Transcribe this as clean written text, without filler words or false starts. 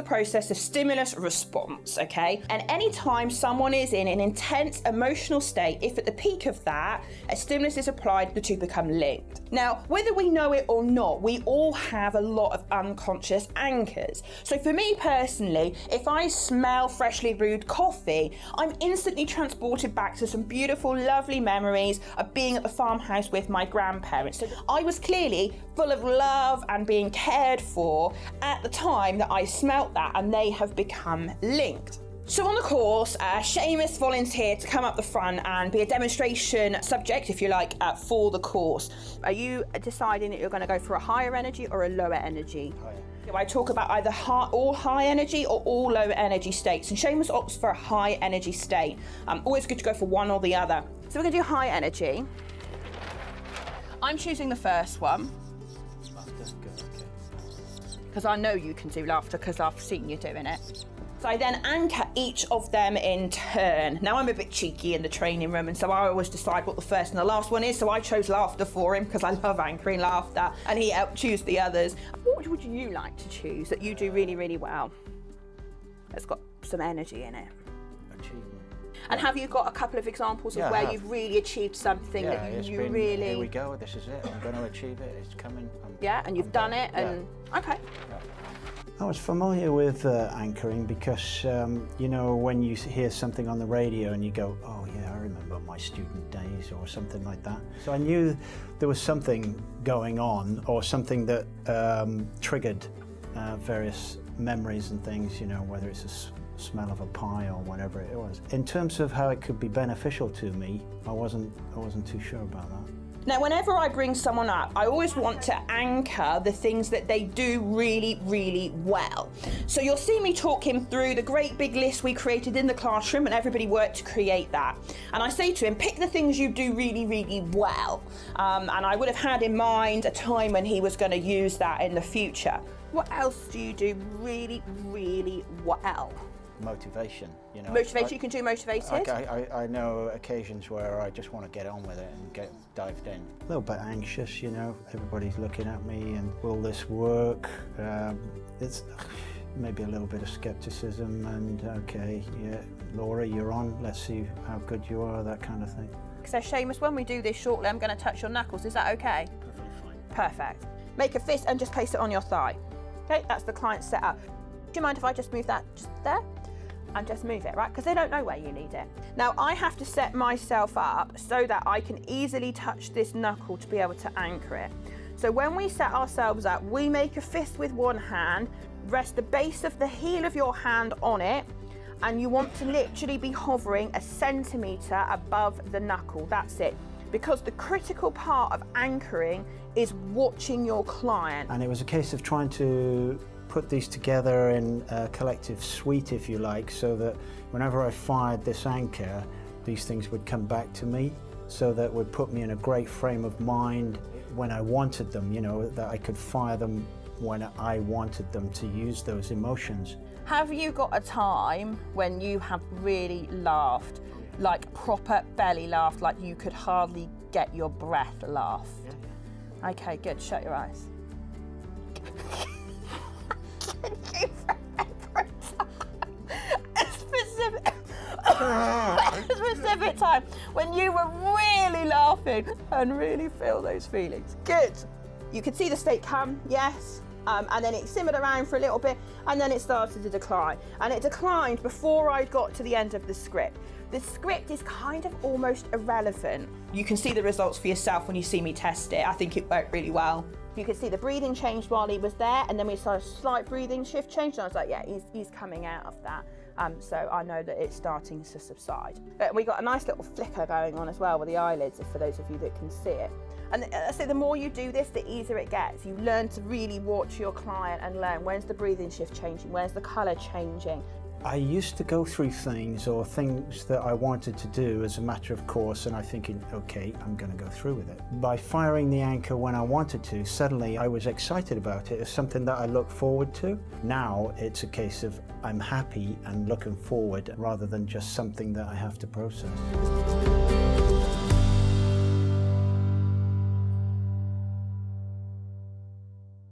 the process of stimulus response, okay? And anytime someone is in an intense emotional state, if at the peak of that, a stimulus is applied, the two become linked. Now, whether we know it or not, we all have a lot of unconscious anchors. So for me personally, if I smell freshly brewed coffee, I'm instantly transported back to some beautiful, lovely memories of being at the farmhouse with my grandparents. So I was clearly full of love and being cared for at the time that I smelt that, and they have become linked. So on the course, Seamus volunteered to come up the front and be a demonstration subject, if you like, for the course. Are you deciding that you're going to go for a higher energy or a lower energy? Higher. I talk about either all high energy or all low energy states, and Seamus opts for a high energy state. Always good to go for one or the other. So we're going to do high energy. I'm choosing the first one. Because I know you can do laughter because I've seen you doing it. So I then anchor each of them in turn. Now I'm a bit cheeky in the training room, and so I always decide what the first and the last one is. So I chose laughter for him because I love anchoring laughter, and he helped choose the others. What would you like to choose that you do really, really well? It's got some energy in it. Achievement. And have you got a couple of examples of where you've really achieved something that you really... Here we go, this is it, I'm going to achieve it, it's coming. And you've done it, and... Okay. Yeah. I was familiar with anchoring because, you know, when you hear something on the radio and you go, oh yeah, I remember my student days or something like that. So I knew there was something going on, or something that triggered various memories and things, you know, whether it's a smell of a pie or whatever it was. In terms of how it could be beneficial to me, I wasn't too sure about that. Now, whenever I bring someone up, I always want to anchor the things that they do really, really well. So you'll see me talk him through the great big list we created in the classroom, and everybody worked to create that. And I say to him, pick the things you do really, really well. And I would have had in mind a time when he was going to use that in the future. What else do you do really, really well? Motivation, you know. Motivation, you can do motivated? I know occasions where I just want to get on with it and get dived in. A little bit anxious, you know, everybody's looking at me and will this work? It's maybe a little bit of skepticism and okay, yeah, Laura, you're on, let's see how good you are, that kind of thing. So Seamus, when we do this shortly, I'm going to touch your knuckles, is that okay? Perfectly fine. Perfect. Make a fist and just place it on your thigh. Okay, that's the client set up. Do you mind if I just move that just there? And just move it, right? Because they don't know where you need it. Now, I have to set myself up so that I can easily touch this knuckle to be able to anchor it. So when we set ourselves up, we make a fist with one hand, rest the base of the heel of your hand on it, and you want to literally be hovering a centimetre above the knuckle. That's it. Because the critical part of anchoring is watching your client. And it was a case of trying to put these together in a collective suite, if you like, so that whenever I fired this anchor, these things would come back to me, so that would put me in a great frame of mind when I wanted them, you know, that I could fire them when I wanted them to use those emotions. Have you got a time when you have really laughed, like proper belly laugh, like you could hardly get your breath laugh? Yeah. Okay, good, shut your eyes. A specific time when you were really laughing and really feel those feelings. Good. You could see the state come, yes, and then it simmered around for a little bit, and then it started to decline. And it declined before I got to the end of the script. The script is kind of almost irrelevant. You can see the results for yourself when you see me test it. I think it worked really well. You could see the breathing changed while he was there, and then we saw a slight breathing shift change, and I was like, yeah, he's coming out of that. So I know that it's starting to subside. We got a nice little flicker going on as well with the eyelids, for those of you that can see it. And so the more you do this, the easier it gets. You learn to really watch your client and learn when's the breathing shift changing, where's the colour changing. I used to go through things that I wanted to do as a matter of course, and I'm thinking, okay, I'm going to go through with it. By firing the anchor when I wanted to, suddenly I was excited about it. It's something that I look forward to. Now it's a case of I'm happy and looking forward rather than just something that I have to process.